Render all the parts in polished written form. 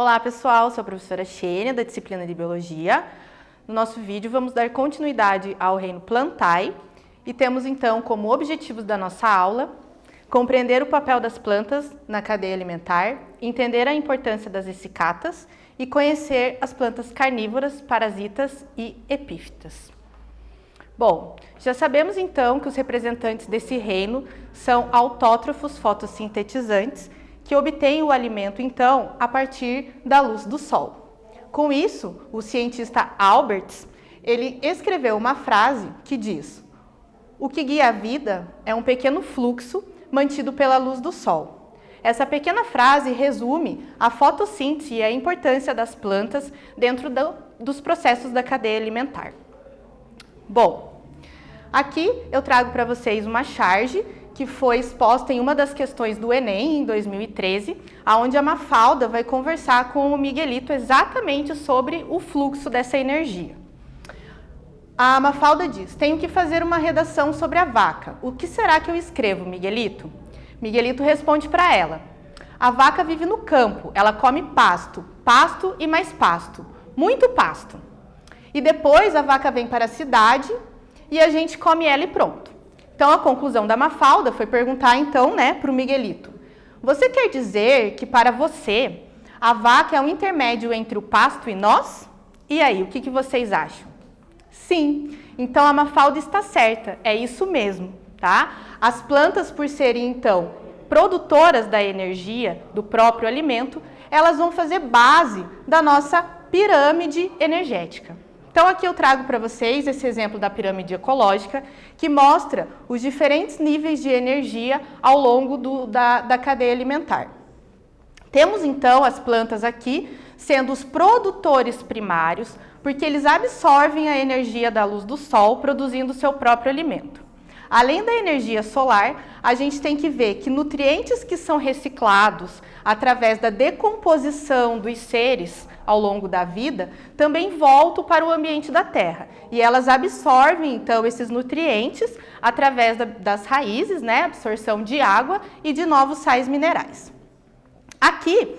Olá pessoal, sou a professora Xênia, da disciplina de Biologia. No nosso vídeo vamos dar continuidade ao reino Plantae e temos então como objetivos da nossa aula compreender o papel das plantas na cadeia alimentar, entender a importância das essicatas e conhecer as plantas carnívoras, parasitas e epífitas. Bom, já sabemos então que os representantes desse reino são autótrofos fotossintetizantes que obtêm o alimento então a partir da luz do sol. Com isso, o cientista Alberts, ele escreveu uma frase que diz: "O que guia a vida é um pequeno fluxo mantido pela luz do sol." Essa pequena frase resume a fotossíntese e a importância das plantas dentro dos processos da cadeia alimentar. Bom, aqui eu trago para vocês uma charge que foi exposta em uma das questões do Enem, em 2013, onde a Mafalda vai conversar com o Miguelito exatamente sobre o fluxo dessa energia. A Mafalda diz: "Tenho que fazer uma redação sobre a vaca. O que será que eu escrevo, Miguelito?" Miguelito responde para ela: "A vaca vive no campo, ela come pasto, pasto e mais pasto, muito pasto. E depois a vaca vem para a cidade e a gente come ela e pronto." Então a conclusão da Mafalda foi perguntar então, para o Miguelito: "Você quer dizer que para você a vaca é um intermédio entre o pasto e nós? E aí, o que vocês acham?" Sim, então a Mafalda está certa, é isso mesmo, tá? As plantas, por serem então produtoras da energia do próprio alimento, elas vão fazer base da nossa pirâmide energética. Então aqui eu trago para vocês esse exemplo da pirâmide ecológica que mostra os diferentes níveis de energia ao longo da cadeia alimentar. Temos então as plantas aqui sendo os produtores primários, porque eles absorvem a energia da luz do sol, produzindo o seu próprio alimento. Além da energia solar, a gente tem que ver que nutrientes que são reciclados através da decomposição dos seres ao longo da vida também voltam para o ambiente da Terra. E elas absorvem, então, esses nutrientes através das raízes, absorção de água e de novos sais minerais. Aqui,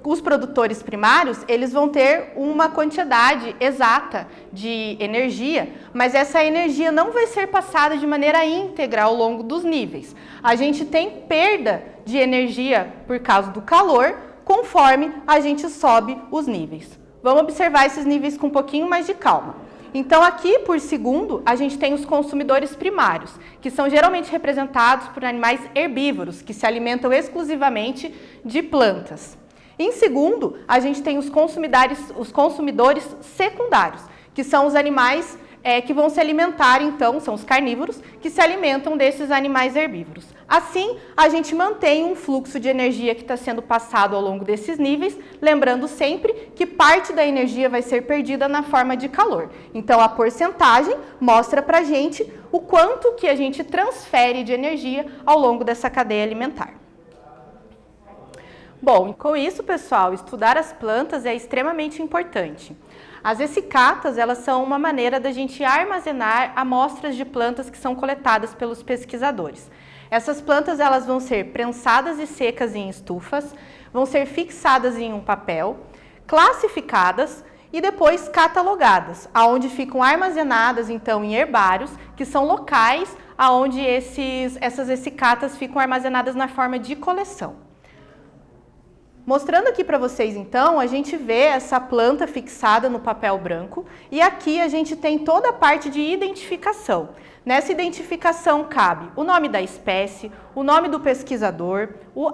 os produtores primários, eles vão ter uma quantidade exata de energia, mas essa energia não vai ser passada de maneira íntegra ao longo dos níveis. A gente tem perda de energia por causa do calor, conforme a gente sobe os níveis. Vamos observar esses níveis com um pouquinho mais de calma. Então aqui, por segundo, a gente tem os consumidores primários, que são geralmente representados por animais herbívoros, que se alimentam exclusivamente de plantas. Em segundo, a gente tem os consumidores secundários, que são os animais que vão se alimentar, então, são os carnívoros, que se alimentam desses animais herbívoros. Assim, a gente mantém um fluxo de energia que está sendo passado ao longo desses níveis, lembrando sempre que parte da energia vai ser perdida na forma de calor. Então, a porcentagem mostra para a gente o quanto que a gente transfere de energia ao longo dessa cadeia alimentar. Bom, com isso, pessoal, estudar as plantas é extremamente importante. As essicatas, elas são uma maneira da gente armazenar amostras de plantas que são coletadas pelos pesquisadores. Essas plantas, elas vão ser prensadas e secas em estufas, vão ser fixadas em um papel, classificadas e depois catalogadas, aonde ficam armazenadas então em herbários, que são locais aonde essas essicatas ficam armazenadas na forma de coleção. Mostrando aqui para vocês, então, a gente vê essa planta fixada no papel branco e aqui a gente tem toda a parte de identificação. Nessa identificação cabe o nome da espécie, o nome do pesquisador,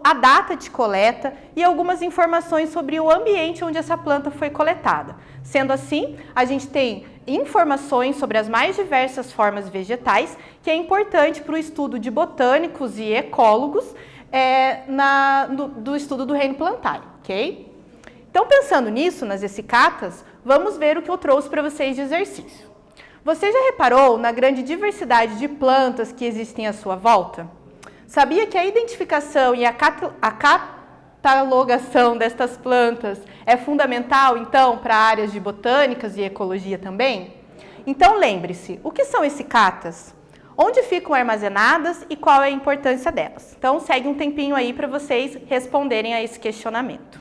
a data de coleta e algumas informações sobre o ambiente onde essa planta foi coletada. Sendo assim, a gente tem informações sobre as mais diversas formas vegetais, que é importante para o estudo de botânicos e ecólogos, do estudo do reino Plantae, ok? Então, pensando nisso, nas essicatas, vamos ver o que eu trouxe para vocês de exercício. Você já reparou na grande diversidade de plantas que existem à sua volta? Sabia que a identificação e a catalogação destas plantas é fundamental, então, para áreas de botânicas e ecologia também? Então, lembre-se, o que são essicatas? Onde ficam armazenadas e qual é a importância delas? Então, segue um tempinho aí para vocês responderem a esse questionamento.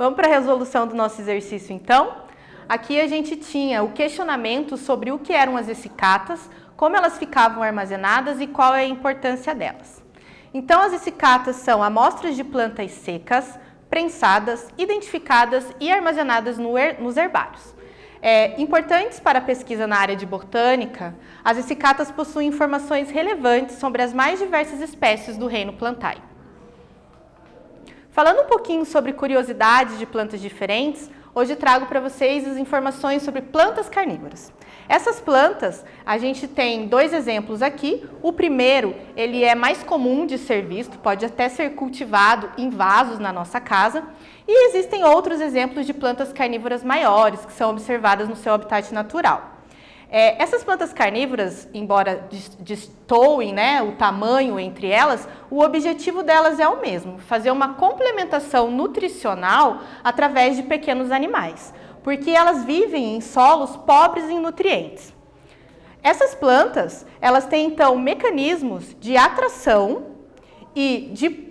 Vamos para a resolução do nosso exercício, então? Aqui a gente tinha o questionamento sobre o que eram as essicatas, como elas ficavam armazenadas e qual é a importância delas. Então, as essicatas são amostras de plantas secas, prensadas, identificadas e armazenadas nos herbários. Importantes para a pesquisa na área de botânica, as essicatas possuem informações relevantes sobre as mais diversas espécies do reino Plantae. Falando um pouquinho sobre curiosidades de plantas diferentes, hoje trago para vocês as informações sobre plantas carnívoras. Essas plantas, a gente tem dois exemplos aqui. O primeiro, ele é mais comum de ser visto, pode até ser cultivado em vasos na nossa casa. E existem outros exemplos de plantas carnívoras maiores, que são observadas no seu habitat natural. Essas plantas carnívoras, embora destoem, né, o tamanho entre elas, o objetivo delas é o mesmo, fazer uma complementação nutricional através de pequenos animais, porque elas vivem em solos pobres em nutrientes. Essas plantas, elas têm então mecanismos de atração e de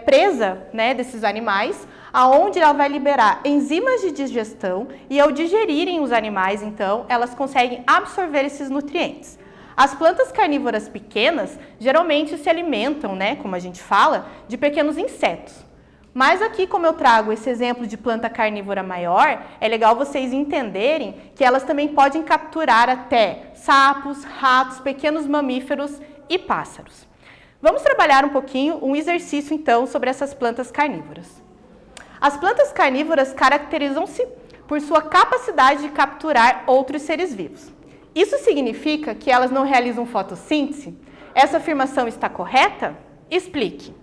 presa, né, desses animais, aonde ela vai liberar enzimas de digestão e ao digerirem os animais, então, elas conseguem absorver esses nutrientes. As plantas carnívoras pequenas geralmente se alimentam, né, como a gente fala, de pequenos insetos. Mas aqui, como eu trago esse exemplo de planta carnívora maior, é legal vocês entenderem que elas também podem capturar até sapos, ratos, pequenos mamíferos e pássaros. Vamos trabalhar um pouquinho um exercício, então, sobre essas plantas carnívoras. As plantas carnívoras caracterizam-se por sua capacidade de capturar outros seres vivos. Isso significa que elas não realizam fotossíntese? Essa afirmação está correta? Explique.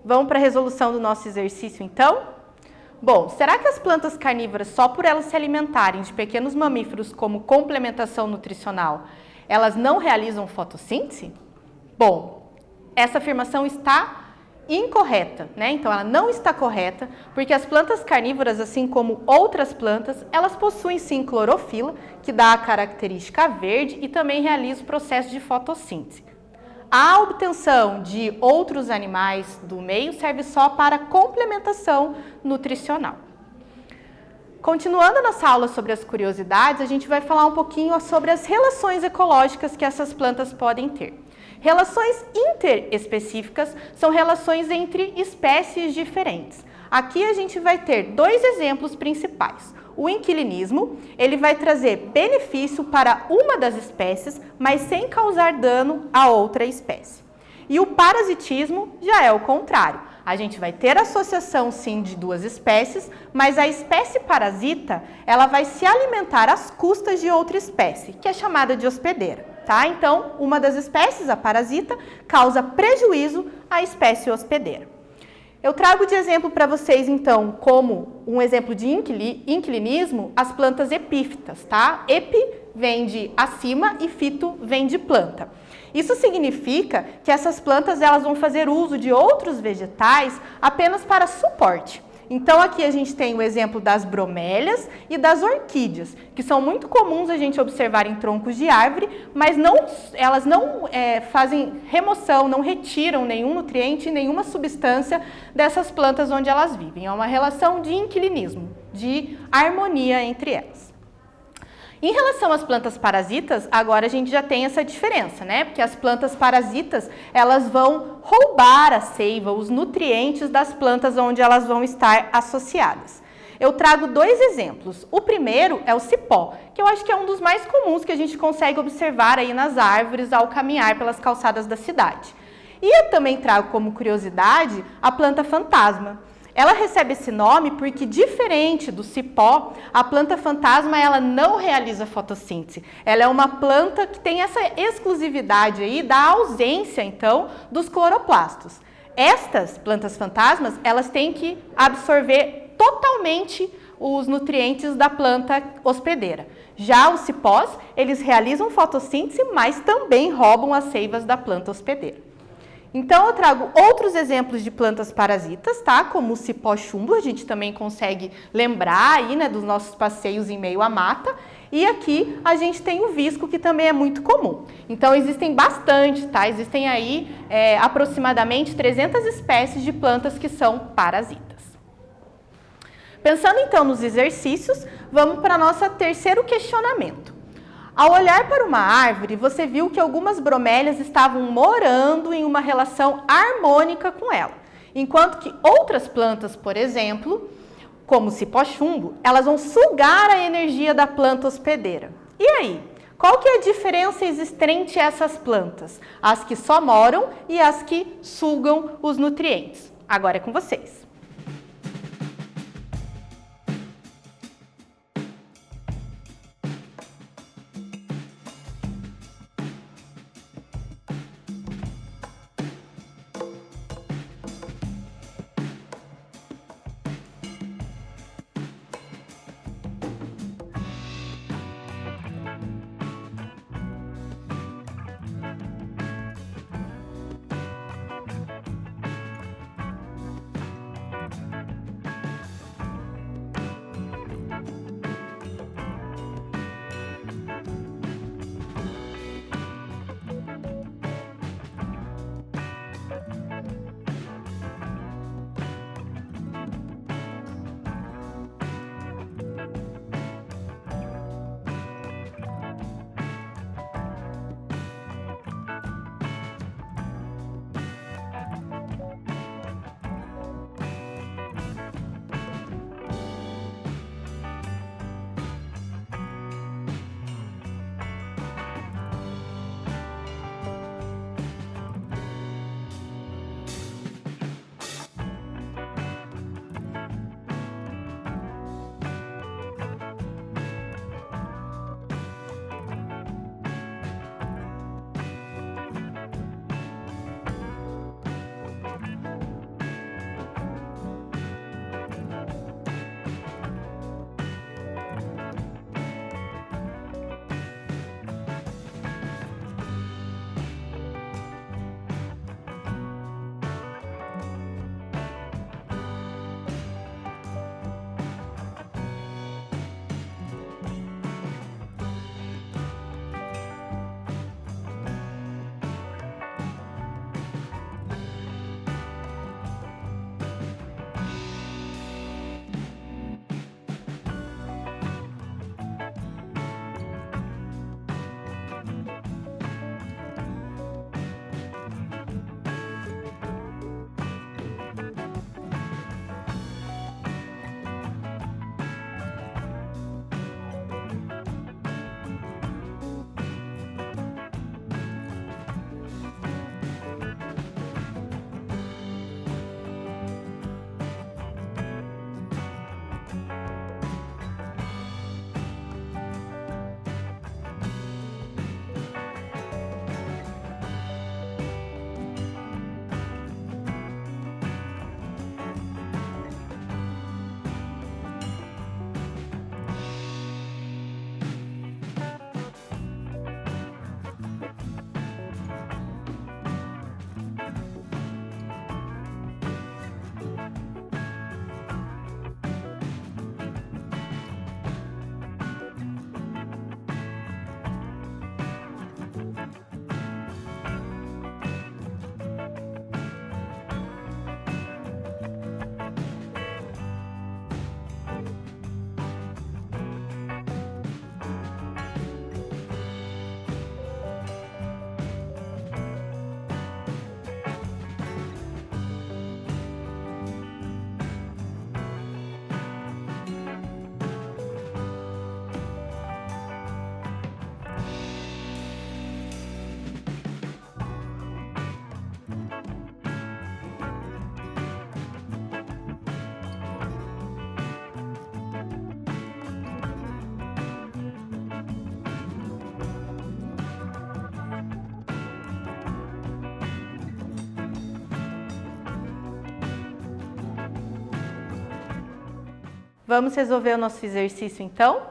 Vamos para a resolução do nosso exercício, então? Bom, será que as plantas carnívoras, só por elas se alimentarem de pequenos mamíferos como complementação nutricional, elas não realizam fotossíntese? Bom, essa afirmação está incorreta, né? Então, ela não está correta, porque as plantas carnívoras, assim como outras plantas, elas possuem sim clorofila, que dá a característica verde e também realiza o processo de fotossíntese. A obtenção de outros animais do meio serve só para complementação nutricional. Continuando a nossa aula sobre as curiosidades, a gente vai falar um pouquinho sobre as relações ecológicas que essas plantas podem ter. Relações interespecíficas são relações entre espécies diferentes. Aqui a gente vai ter dois exemplos principais. O inquilinismo, ele vai trazer benefício para uma das espécies, mas sem causar dano a outra espécie. E o parasitismo já é o contrário. A gente vai ter associação sim de duas espécies, mas a espécie parasita, ela vai se alimentar às custas de outra espécie, que é chamada de hospedeira. Tá? Então, uma das espécies, a parasita, causa prejuízo à espécie hospedeira. Eu trago de exemplo para vocês, então, como um exemplo de inquilinismo, as plantas epífitas, tá? Epi vem de acima e fito vem de planta. Isso significa que essas plantas elas vão fazer uso de outros vegetais apenas para suporte. Então, aqui a gente tem o exemplo das bromélias e das orquídeas, que são muito comuns a gente observar em troncos de árvore, mas elas não fazem remoção, não retiram nenhum nutriente, nenhuma substância dessas plantas onde elas vivem. É uma relação de inquilinismo, de harmonia entre elas. Em relação às plantas parasitas, agora a gente já tem essa diferença, né? Porque as plantas parasitas, elas vão roubar a seiva, os nutrientes das plantas onde elas vão estar associadas. Eu trago dois exemplos. O primeiro é o cipó, que eu acho que é um dos mais comuns que a gente consegue observar aí nas árvores ao caminhar pelas calçadas da cidade. E eu também trago como curiosidade a planta fantasma. Ela recebe esse nome porque, diferente do cipó, a planta fantasma ela não realiza fotossíntese. Ela é uma planta que tem essa exclusividade aí da ausência, então, dos cloroplastos. Estas plantas fantasmas, elas têm que absorver totalmente os nutrientes da planta hospedeira. Já os cipós, eles realizam fotossíntese, mas também roubam as seivas da planta hospedeira. Então, eu trago outros exemplos de plantas parasitas, tá? Como o cipó chumbo, a gente também consegue lembrar aí, né, dos nossos passeios em meio à mata. E aqui a gente tem o visco, que também é muito comum. Então, existem bastante, tá? Existem aí aproximadamente 300 espécies de plantas que são parasitas. Pensando então nos exercícios, vamos para o nosso terceiro questionamento. Ao olhar para uma árvore, você viu que algumas bromélias estavam morando em uma relação harmônica com ela, enquanto que outras plantas, por exemplo, como o cipó-chumbo, elas vão sugar a energia da planta hospedeira. E aí, qual que é a diferença existente entre essas plantas? As que só moram e as que sugam os nutrientes. Agora é com vocês. Vamos resolver o nosso exercício então?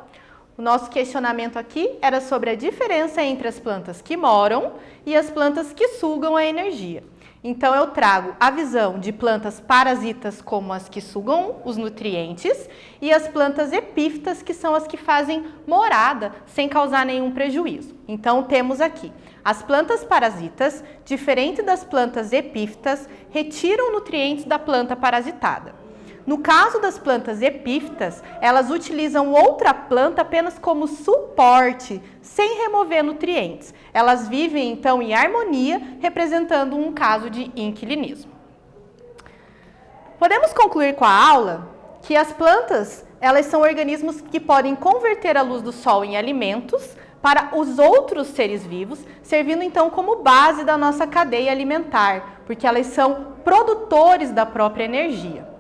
O nosso questionamento aqui era sobre a diferença entre as plantas que moram e as plantas que sugam a energia. Então eu trago a visão de plantas parasitas como as que sugam os nutrientes e as plantas epífitas que são as que fazem morada sem causar nenhum prejuízo. Então temos aqui as plantas parasitas, diferente das plantas epífitas, retiram nutrientes da planta parasitada. No caso das plantas epífitas, elas utilizam outra planta apenas como suporte, sem remover nutrientes. Elas vivem então em harmonia, representando um caso de inquilinismo. Podemos concluir com a aula que as plantas, elas são organismos que podem converter a luz do sol em alimentos para os outros seres vivos, servindo então como base da nossa cadeia alimentar, porque elas são produtores da própria energia.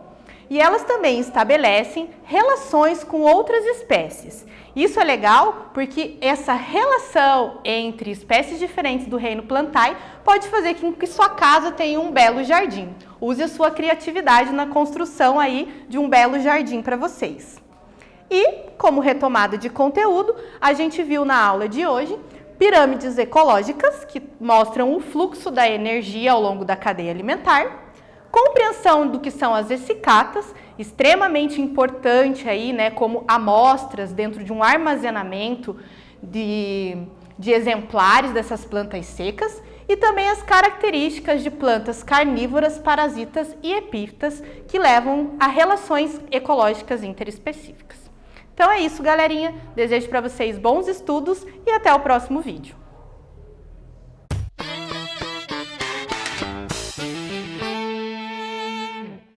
E elas também estabelecem relações com outras espécies. Isso é legal porque essa relação entre espécies diferentes do reino Plantae pode fazer com que sua casa tenha um belo jardim. Use a sua criatividade na construção aí de um belo jardim para vocês. E, como retomada de conteúdo, a gente viu na aula de hoje pirâmides ecológicas que mostram o fluxo da energia ao longo da cadeia alimentar, compreensão do que são as essicatas, extremamente importante aí, né, como amostras dentro de um armazenamento de exemplares dessas plantas secas, e também as características de plantas carnívoras, parasitas e epífitas que levam a relações ecológicas interespecíficas. Então é isso, galerinha. Desejo para vocês bons estudos e até o próximo vídeo.